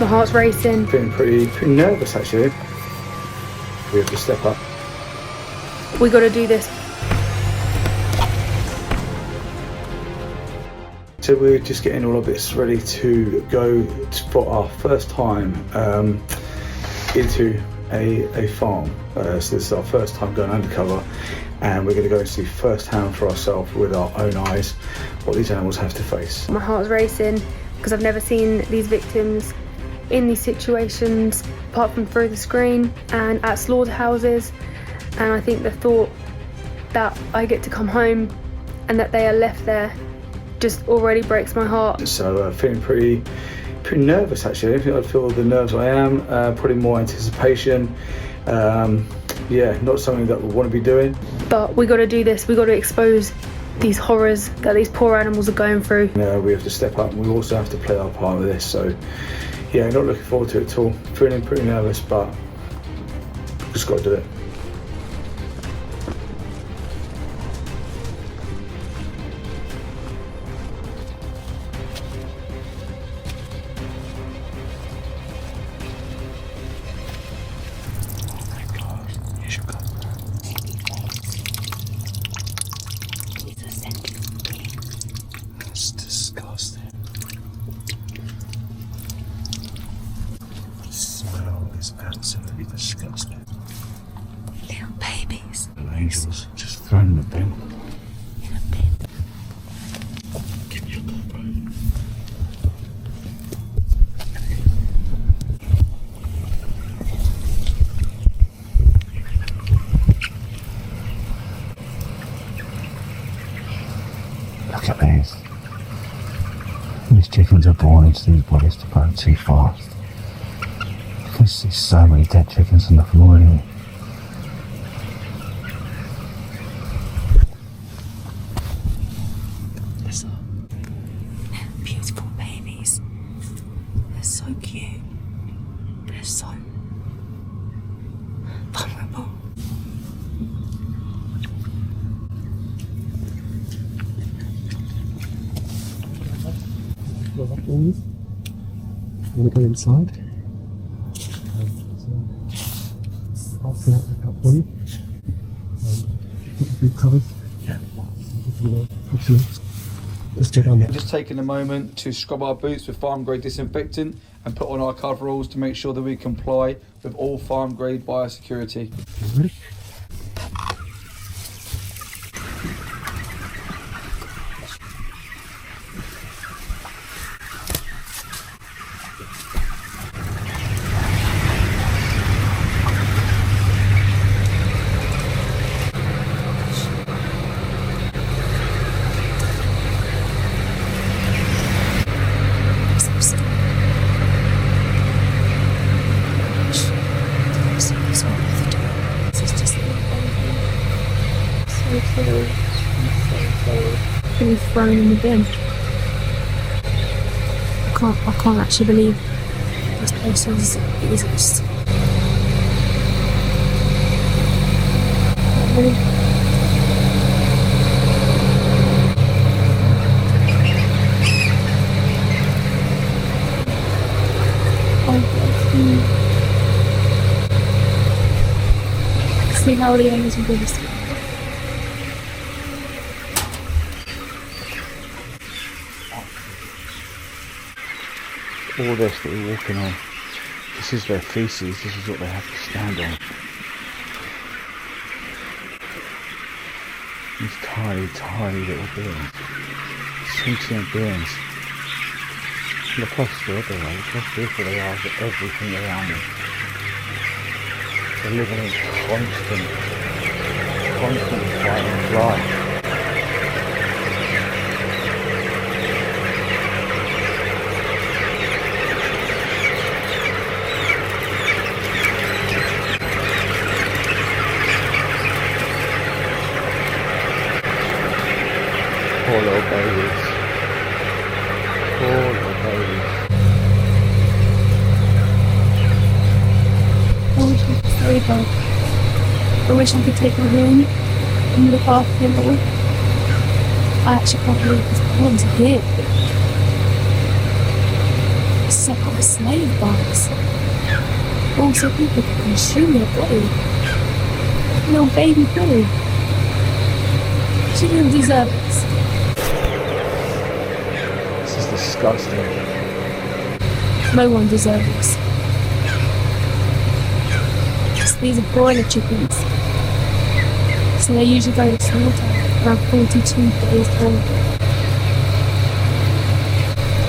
My heart's racing. Feeling pretty nervous actually. We have to step up. We got to do this. So we're just getting all our bits ready to go for our first time into a farm. So this is our first time going undercover, and we're going to go and see firsthand for ourselves with our own eyes what these animals have to face. My heart's racing because I've never seen these victims in these situations apart from through the screen and at slaughterhouses, and I think the thought that I get to come home and that they are left there just already breaks my heart. So feeling pretty nervous actually. I feel the nerves I am, putting more anticipation. Yeah, not something that we want to be doing. But we got to do this. We got to expose these horrors that these poor animals are going through. We have to step up, and we also have to play our part with this. So yeah, not looking forward to it at all. Feeling pretty nervous, but just got to do it. It's disgusting. The smell is absolutely disgusting. Little babies. Little angels just thrown in the bin. In a bin. Give me a call, Look at these. These chickens are born into these bodies to grow too fast. You can see so many dead chickens on the floor anyway. These are beautiful babies. They're so cute. They're so vulnerable. You want to go inside? I'll fill out the cup for you. Put the food covered. Yeah. Let's get on there. Just taking a moment to scrub our boots with farm grade disinfectant and put on our coveralls to make sure that we comply with all farm grade biosecurity. You ready? Being thrown in the bin. I can't actually believe this place exists. See how the owners will do this. All this that we're walking on, this is their feces, this is what they have to stand on. These tiny, tiny little beings. Sentient beings. Look how scared they are, look how fearful they are of everything around them. They're living in constant fight and flight. Poor little babies. Poor little babies. I wish I could save her. I wish I could take her home and look after them all. I actually can't believe this one's here. It's so are slave buyers. Also people can consume your body. Little baby Billy. She didn't deserve this. This is disgusting. No one deserves this. These are broiler chickens. So they usually go to slaughter around 42 days old.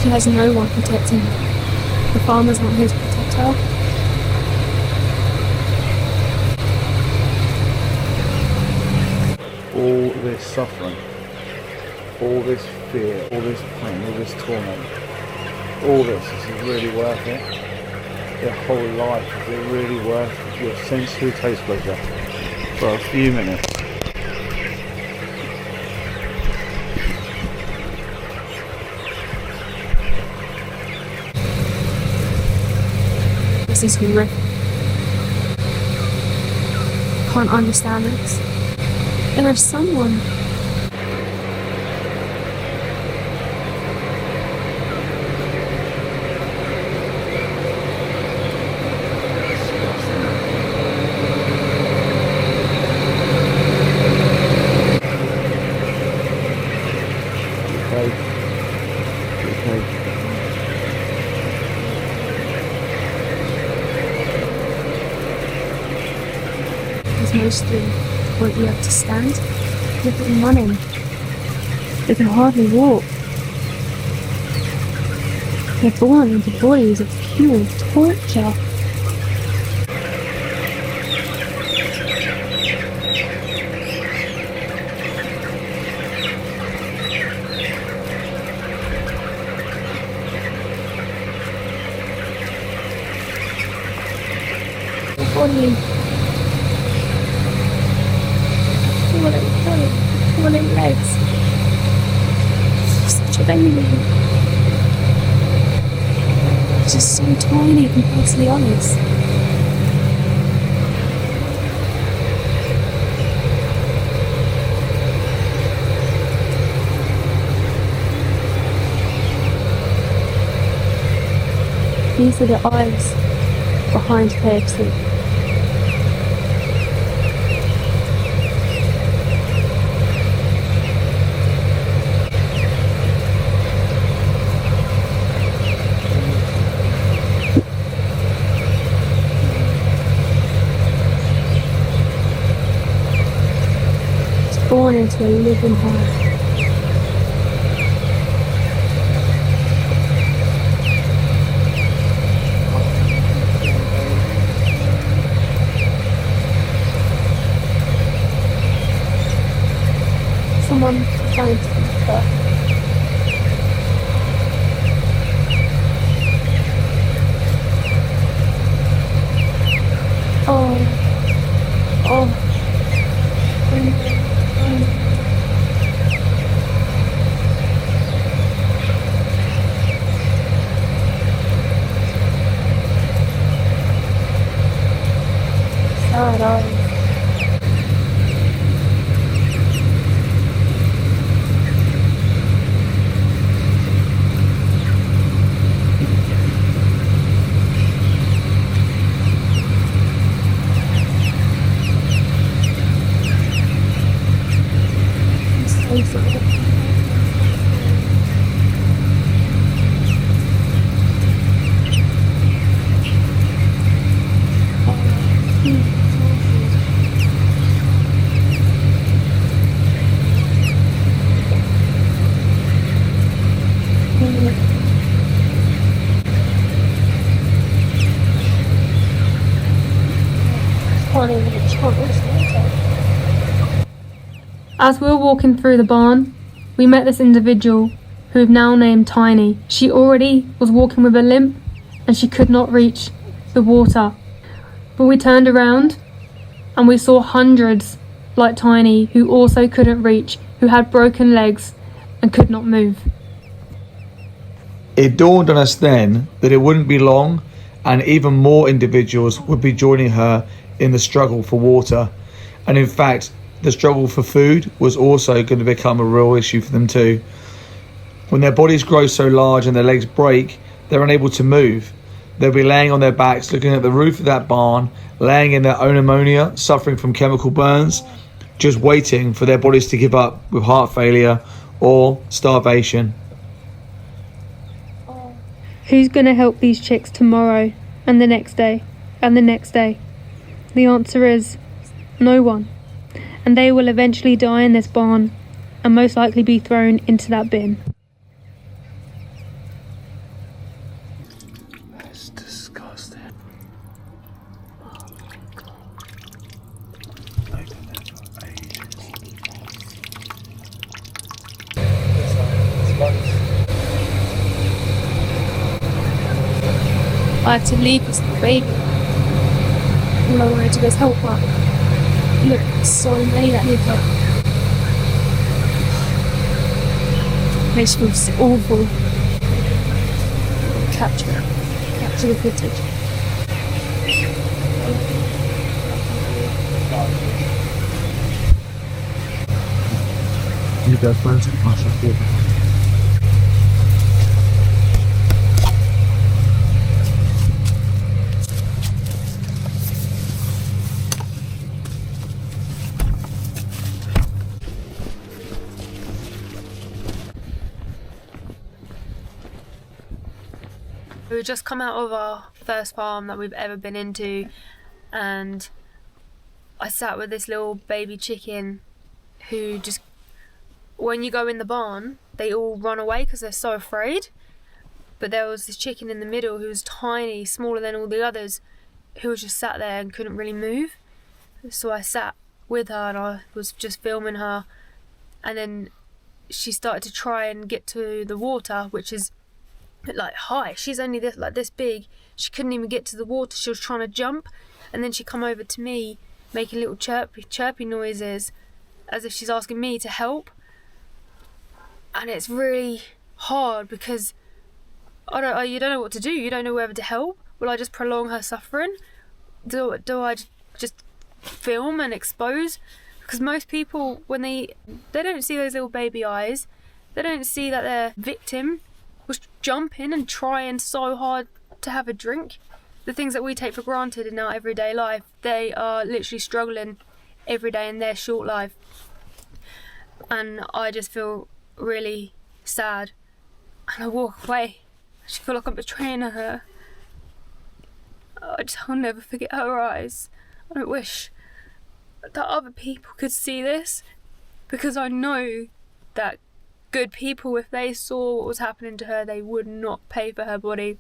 She has no one protecting her. The farmer's not here to protect her. All this suffering, all this fear, all this pain, all this torment, all this, is it really worth it? Your whole life, is it really worth your sensory taste pleasure for a few minutes? This is horrific. Can't understand this. And if someone is mostly won't be able to stand. Look at them running. They can hardly walk. They're born into bodies of pure torture. The body falling legs. Such a baby. Just so tiny compared to the others. These are the eyes behind KFC. Born into a living heart. Someone trying to be perfect. Sad eyes. I'm so sad. As we were walking through the barn, we met this individual who we've now named Tiny. She already was walking with a limp and she could not reach the water. But we turned around and we saw hundreds like Tiny who also couldn't reach, who had broken legs and could not move. It dawned on us then that it wouldn't be long and even more individuals would be joining her in the struggle for water. And in fact, the struggle for food was also going to become a real issue for them too. When their bodies grow so large and their legs break, they're unable to move. They'll be laying on their backs, looking at the roof of that barn, laying in their own ammonia, suffering from chemical burns, just waiting for their bodies to give up with heart failure or starvation. Who's going to help these chicks tomorrow and the next day and the next day? The answer is no one. And they will eventually die in this barn and most likely be thrown into that bin. That's disgusting. I had to leave this baby. All I wanted to do was help her. Look, so made at me. Makes me feel awful. Capture the footage. You go first, I shall follow. We've just come out of our first farm that we've ever been into, and I sat with this little baby chicken who just, when you go in the barn, they all run away because they're so afraid. But there was this chicken in the middle who was tiny, smaller than all the others, who was just sat there and couldn't really move. So I sat with her and I was just filming her, and then she started to try and get to the water, which is like high. She's only this big. She couldn't even get to the water. She was trying to jump, and then she come over to me making little chirpy noises as if she's asking me to help. And it's really hard because you don't know what to do. You don't know whether to help. Will I just prolong her suffering? Do I just film and expose? Because most people, when they don't see those little baby eyes, they don't see that their victim was jumping and trying so hard to have a drink. The things that we take for granted in our everyday life, they are literally struggling every day in their short life. And I just feel really sad, and I walk away. I just feel like I'm betraying her. I'll never forget her eyes. I wish that other people could see this, because I know that good people, if they saw what was happening to her, they would not pay for her body,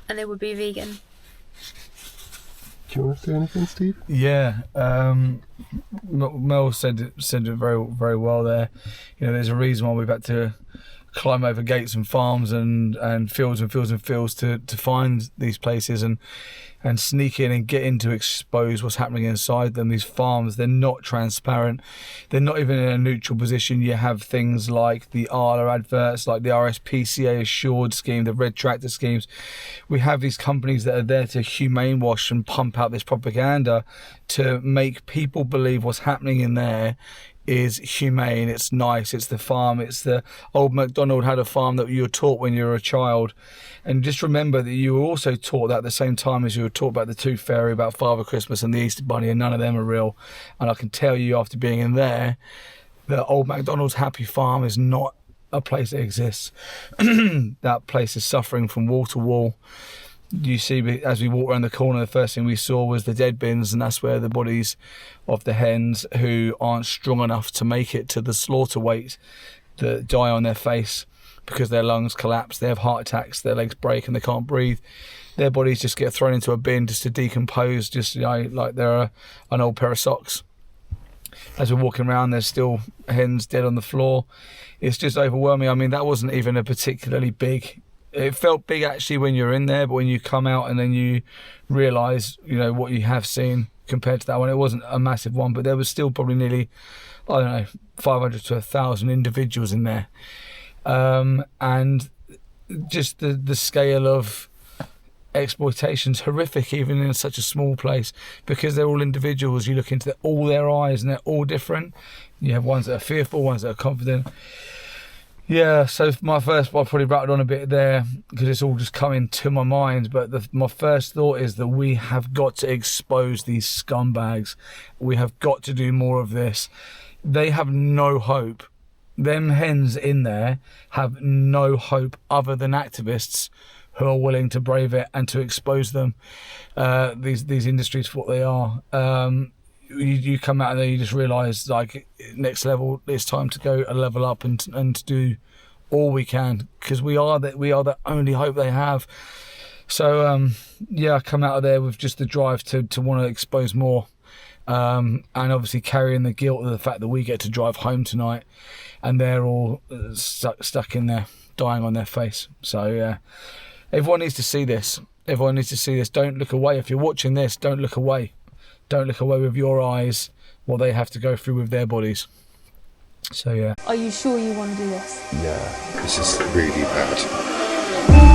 and they would be vegan. Do you want to say anything, Steve? Yeah, Mel said it very, very well there. You know, there's a reason why we've had to climb over gates and farms and fields and fields and fields to find these places and sneak in and get in to expose what's happening inside them. These farms, they're not transparent. They're not even in a neutral position. You have things like the ALA adverts, like the RSPCA Assured scheme, the Red Tractor schemes. We have these companies that are there to humane wash and pump out this propaganda to make people believe what's happening in there is humane, it's nice, it's the farm, it's the old MacDonald had a farm that you were taught when you were a child. And just remember that you were also taught that at the same time as you were taught about the Tooth Fairy, about Father Christmas and the Easter Bunny, and none of them are real. And I can tell you after being in there, that old MacDonald's happy farm is not a place that exists. That place is suffering from wall to wall. You see, as we walked around the corner, the first thing we saw was the dead bins, and that's where the bodies of the hens who aren't strong enough to make it to the slaughter weight that die on their face because their lungs collapse, they have heart attacks, their legs break and they can't breathe. Their bodies just get thrown into a bin just to decompose, just, you know, like they're an old pair of socks. As we're walking around, there's still hens dead on the floor. It's just overwhelming. I mean, that wasn't even a particularly big. It felt big actually when you're in there, but when you come out and then you realise, you know, what you have seen compared to that one, it wasn't a massive one, but there was still probably nearly, I don't know, 500 to 1,000 individuals in there. And just the scale of exploitation's horrific, even in such a small place, because they're all individuals. You look into all their eyes and they're all different. You have ones that are fearful, ones that are confident. Yeah, so my first, I probably rattled on a bit there because it's all just coming to my mind. But my first thought is that we have got to expose these scumbags. We have got to do more of this. They have no hope. Them hens in there have no hope other than activists who are willing to brave it and to expose them. These industries for what they are. You come out of there, you just realise, like, next level, it's time to go a level up and do all we can, because we are the only hope they have. So yeah, I come out of there with just the drive to want to expose more, and obviously carrying the guilt of the fact that we get to drive home tonight and they're all stuck in there, dying on their face. So yeah, everyone needs to see this. Everyone needs to see this. Don't look away. If you're watching this, don't look away. Don't look away with your eyes what they have to go through with their bodies. So yeah. Are you sure you want to do this? Yeah, because it's really bad.